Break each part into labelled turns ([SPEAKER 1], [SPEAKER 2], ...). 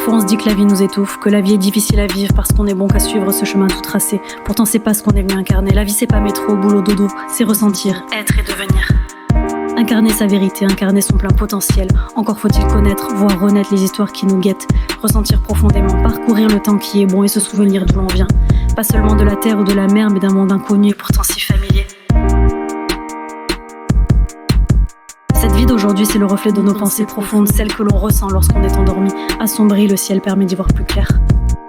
[SPEAKER 1] Parfois on se dit que la vie nous étouffe, que la vie est difficile à vivre parce qu'on est bon qu'à suivre ce chemin tout tracé. Pourtant c'est pas ce qu'on est venu incarner. La vie c'est pas métro, boulot, dodo, c'est ressentir, être et devenir. Incarner sa vérité, incarner son plein potentiel. Encore faut-il connaître, voir renaître les histoires qui nous guettent. Ressentir profondément, parcourir le temps qui est bon et se souvenir d'où l'on vient. Pas seulement de la terre ou de la mer, mais d'un monde inconnu et pourtant si familier. Cette vie d'aujourd'hui, c'est le reflet de nos pensées profondes, celles que l'on ressent lorsqu'on est endormi. Assombri, le ciel permet d'y voir plus clair.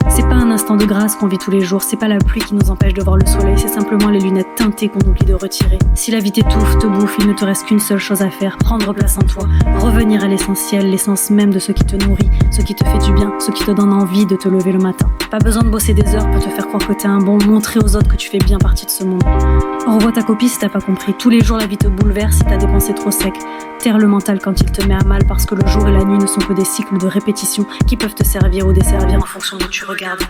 [SPEAKER 1] C'est pas un instant de grâce qu'on vit tous les jours, c'est pas la pluie qui nous empêche de voir le soleil, c'est simplement les lunettes teintées qu'on oublie de retirer. Si la vie t'étouffe, te bouffe, il ne te reste qu'une seule chose à faire, prendre place en toi, revenir à l'essentiel, l'essence même de ce qui te nourrit, ce qui te fait du bien, ce qui te donne envie de te lever le matin. Pas besoin de bosser des heures pour te faire croire que t'es un bon, montrer aux autres que tu fais bien partie de ce monde. Revois ta copie si t'as pas compris, tous les jours la vie te bouleverse si t'as des pensées trop sec. Terre le mental quand il te met à mal parce que le jour et la nuit ne sont que des cycles de répétition qui peuvent te servir ou desservir en fonction d'où tu regardes.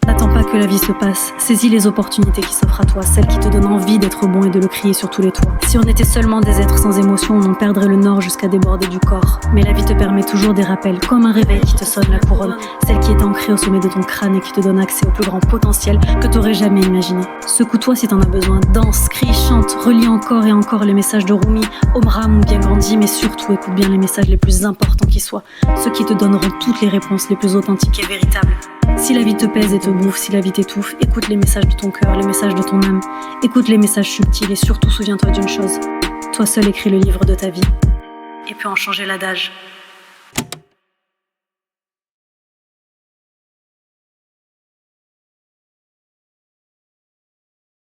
[SPEAKER 1] N'attends pas que la vie se passe, saisis les opportunités qui s'offrent à toi, celles qui te donnent envie d'être bon et de le crier sur tous les toits. Si on était seulement des êtres sans émotion, on en perdrait le nord jusqu'à déborder du corps. Mais la vie te permet toujours des rappels, comme un réveil qui te sonne la couronne, celle qui est ancrée au sommet de ton crâne et qui te donne accès au plus grand potentiel que t'aurais jamais imaginé. Secoue-toi si t'en as besoin, danse, crie, chante, relis encore et encore les messages de Rumi, Omram ou bien Gandhi, mais surtout écoute bien les messages les plus importants qui soient, ceux qui te donneront toutes les réponses les plus authentiques et véritables. Si la vie te pèse et te bouffe, si la vie t'étouffe, écoute les messages de ton cœur, les messages de ton âme. Écoute les messages subtils et surtout souviens-toi d'une chose. Toi seul écris le livre de ta vie et peux en changer l'adage.